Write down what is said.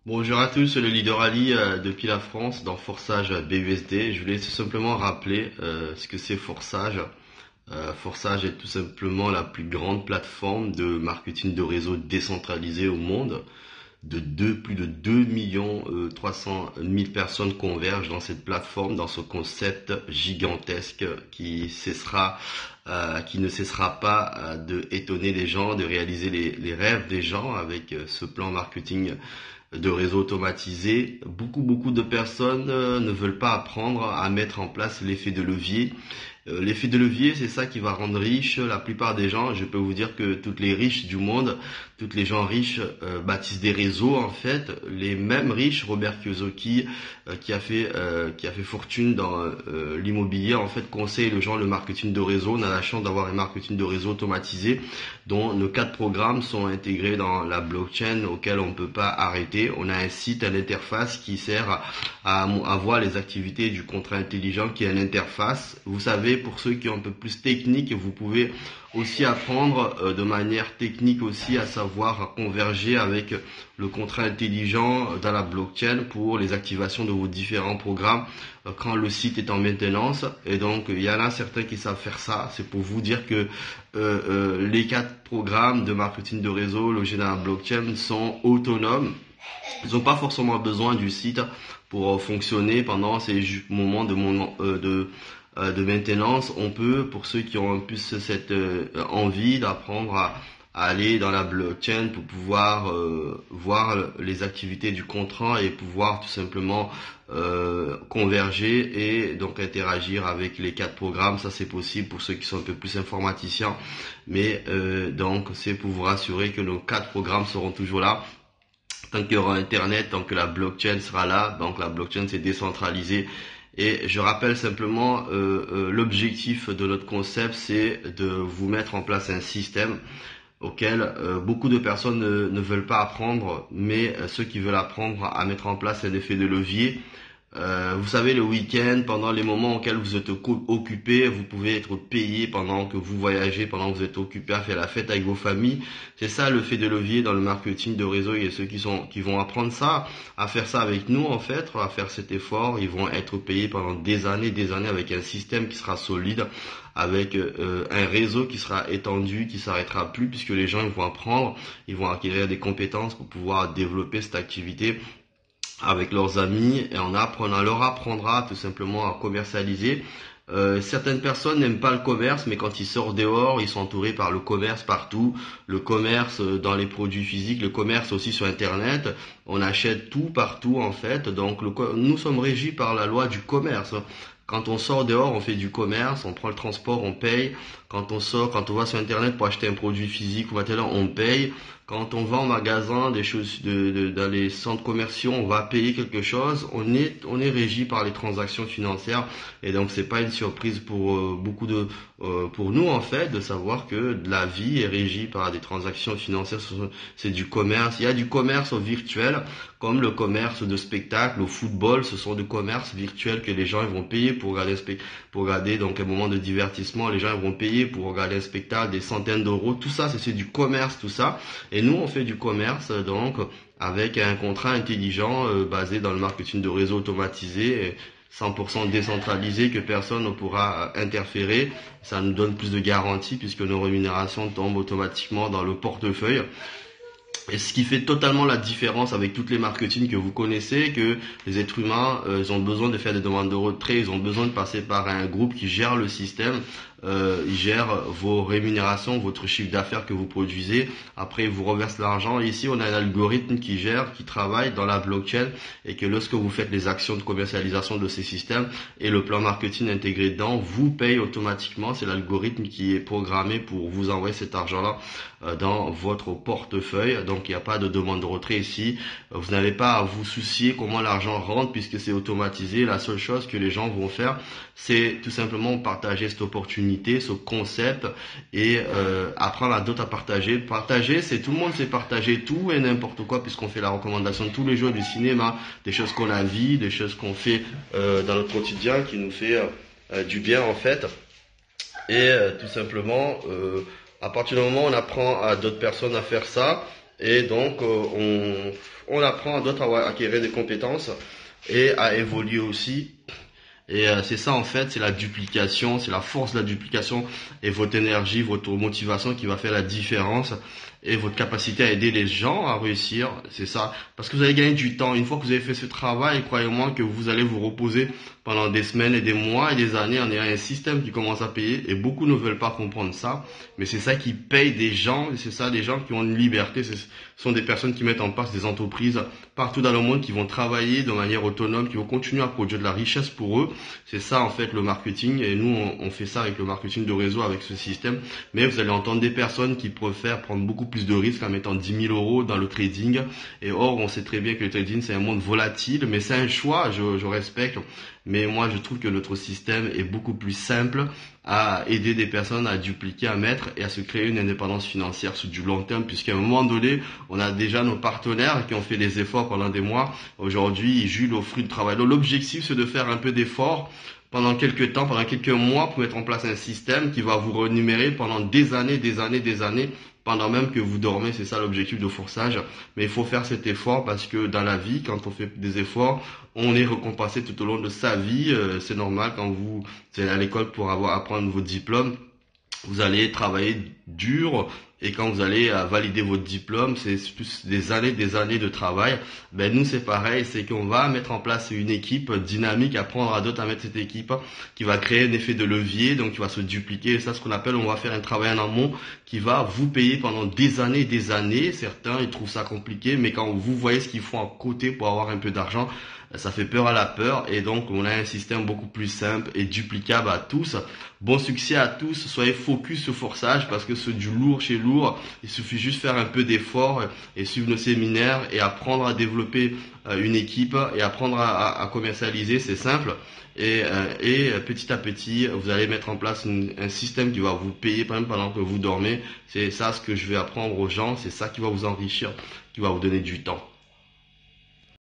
Bonjour à tous, c'est le leader Ali depuis la France dans Forçage BUSD. Je voulais tout simplement rappeler ce que c'est Forçage. Forçage est tout simplement la plus grande plateforme de marketing de réseau décentralisé au monde. Plus de 2 millions 300 000 personnes convergent dans cette plateforme, dans ce concept gigantesque qui ne cessera pas de étonner les gens, de réaliser les rêves des gens avec ce plan marketing de réseau automatisé. Beaucoup de personnes ne veulent pas apprendre à mettre en place l'effet de levier. L'effet de levier, c'est ça qui va rendre riche la plupart des gens. Je peux vous dire que toutes les riches du monde, toutes les gens riches bâtissent des réseaux en fait. Les mêmes riches, Robert Kiyosaki, qui a fait fortune dans l'immobilier, en fait, conseille les gens le marketing de réseau. On a la chance d'avoir un marketing de réseau automatisé dont nos 4 programmes sont intégrés dans la blockchain auquel on ne peut pas arrêter. On a un site, une interface qui sert à voir les activités du contrat intelligent qui est une interface. Vous savez, pour ceux qui ont un peu plus technique, vous pouvez aussi apprendre de manière technique aussi à savoir converger avec le contrat intelligent dans la blockchain pour les activations de vos différents programmes quand le site est en maintenance. Et donc il y en a certains qui savent faire ça. C'est pour vous dire que les 4 programmes de marketing de réseau logés dans la blockchain sont autonomes. Ils n'ont pas forcément besoin du site pour fonctionner pendant ces moments de maintenance. On peut, pour ceux qui ont un peu cette envie d'apprendre à aller dans la blockchain pour pouvoir voir les activités du contrat et pouvoir tout simplement converger et donc interagir avec les 4 programmes. Ça, c'est possible pour ceux qui sont un peu plus informaticiens, mais donc c'est pour vous rassurer que nos 4 programmes seront toujours là. Tant qu'il y aura Internet, tant que la blockchain sera là. Donc la blockchain, c'est décentralisé. Et je rappelle simplement l'objectif de notre concept, c'est de vous mettre en place un système auquel beaucoup de personnes ne veulent pas apprendre, mais ceux qui veulent apprendre à mettre en place un effet de levier. Vous savez, le week-end, pendant les moments auxquels vous êtes occupé, vous pouvez être payé pendant que vous voyagez, pendant que vous êtes occupé à faire la fête avec vos familles. C'est ça le fait de levier dans le marketing de réseau. Il y a ceux qui vont apprendre ça, à faire ça avec nous en fait, à faire cet effort. Ils vont être payés pendant des années avec un système qui sera solide, avec un réseau qui sera étendu, qui s'arrêtera plus puisque les gens ils vont apprendre, ils vont acquérir des compétences pour pouvoir développer cette activité avec leurs amis et on leur apprendra tout simplement à commercialiser. Certaines personnes n'aiment pas le commerce, mais quand ils sortent dehors, ils sont entourés par le commerce partout. Le commerce dans les produits physiques, le commerce aussi sur Internet. On achète tout partout en fait. Donc nous sommes régis par la loi du commerce. Quand on sort dehors, on fait du commerce, on prend le transport, on paye. Quand on va sur Internet pour acheter un produit physique ou matériel, on paye. Quand on va en magasin, des choses dans les centres commerciaux, on va payer quelque chose. On est régi par les transactions financières et donc c'est pas une surprise pour pour nous en fait de savoir que la vie est régie par des transactions financières. C'est du commerce. Il y a du commerce au virtuel comme le commerce de spectacle, au football. Ce sont des commerces virtuels que les gens ils vont payer pour regarder donc un moment de divertissement. Les gens ils vont payer pour regarder un spectacle des centaines d'euros. Tout ça c'est du commerce tout ça. Et nous, on fait du commerce donc avec un contrat intelligent basé dans le marketing de réseau automatisé, 100% décentralisé que personne ne pourra interférer. Ça nous donne plus de garanties puisque nos rémunérations tombent automatiquement dans le portefeuille. Et ce qui fait totalement la différence avec toutes les marketing que vous connaissez, que les êtres humains, ils ont besoin de faire des demandes de retrait, ils ont besoin de passer par un groupe qui gère le système, il gère vos rémunérations, votre chiffre d'affaires que vous produisez. Après, il vous reverse l'argent. Ici, on a un algorithme qui gère, qui travaille dans la blockchain et que lorsque vous faites les actions de commercialisation de ces systèmes et le plan marketing intégré dedans, vous paye automatiquement. C'est l'algorithme qui est programmé pour vous envoyer cet argent-là dans votre portefeuille. Donc, il n'y a pas de demande de retrait ici. Vous n'avez pas à vous soucier comment l'argent rentre puisque c'est automatisé. La seule chose que les gens vont faire, c'est tout simplement partager cette opportunité, ce concept et apprendre à d'autres à partager. Partager, c'est tout le monde sait partager tout et n'importe quoi puisqu'on fait la recommandation tous les jours du cinéma, des choses qu'on a vues, des choses qu'on fait dans notre quotidien qui nous fait du bien en fait. Et tout simplement, à partir du moment où on apprend à d'autres personnes à faire ça, Et donc, on apprend à d'autres à acquérir des compétences et à évoluer aussi. Et c'est ça en fait, c'est la duplication, c'est la force de la duplication et votre énergie, votre motivation qui va faire la différence et votre capacité à aider les gens à réussir, c'est ça. Parce que vous allez gagner du temps. Une fois que vous avez fait ce travail, croyez-moi que vous allez vous reposer pendant des semaines et des mois et des années en ayant un système qui commence à payer et beaucoup ne veulent pas comprendre ça. Mais c'est ça qui paye des gens et c'est ça, des gens qui ont une liberté. Ce sont des personnes qui mettent en place des entreprises partout dans le monde qui vont travailler de manière autonome, qui vont continuer à produire de la richesse pour eux. C'est ça en fait le marketing et nous on fait ça avec le marketing de réseau avec ce système. Mais vous allez entendre des personnes qui préfèrent prendre beaucoup plus de risques en mettant 10 000 euros dans le trading. Et or on sait très bien que le trading c'est un monde volatile, mais c'est un choix, je respecte. Mais moi je trouve que notre système est beaucoup plus simple à aider des personnes à dupliquer, à mettre et à se créer une indépendance financière sur du long terme, puisqu'à un moment donné, on a déjà nos partenaires qui ont fait des efforts pendant des mois. Aujourd'hui, ils jouent au fruit du travail. Donc l'objectif, c'est de faire un peu d'efforts pendant quelques temps, pendant quelques mois, pour mettre en place un système qui va vous rémunérer pendant des années, des années, des années, pendant même que vous dormez. C'est ça l'objectif de forçage. Mais il faut faire cet effort parce que dans la vie, quand on fait des efforts, on est récompensé tout au long de sa vie. C'est normal quand vous êtes à l'école pour apprendre vos diplômes. Vous allez travailler dur et quand vous allez valider votre diplôme, c'est plus des années de travail. Ben nous c'est pareil, c'est qu'on va mettre en place une équipe dynamique, apprendre à d'autres à mettre cette équipe qui va créer un effet de levier, donc qui va se dupliquer. Et ça, ce qu'on appelle, on va faire un travail en amont qui va vous payer pendant des années et des années. Certains ils trouvent ça compliqué, mais quand vous voyez ce qu'ils font à côté pour avoir un peu d'argent, ça fait peur à la peur et donc on a un système beaucoup plus simple et duplicable à tous. Bon succès à tous, soyez focus sur forçage parce que c'est du lourd chez lourd. Il suffit juste faire un peu d'effort et suivre nos séminaires et apprendre à développer une équipe et apprendre à commercialiser, c'est simple. Et petit à petit, vous allez mettre en place un système qui va vous payer même pendant que vous dormez. C'est ça ce que je vais apprendre aux gens, c'est ça qui va vous enrichir, qui va vous donner du temps.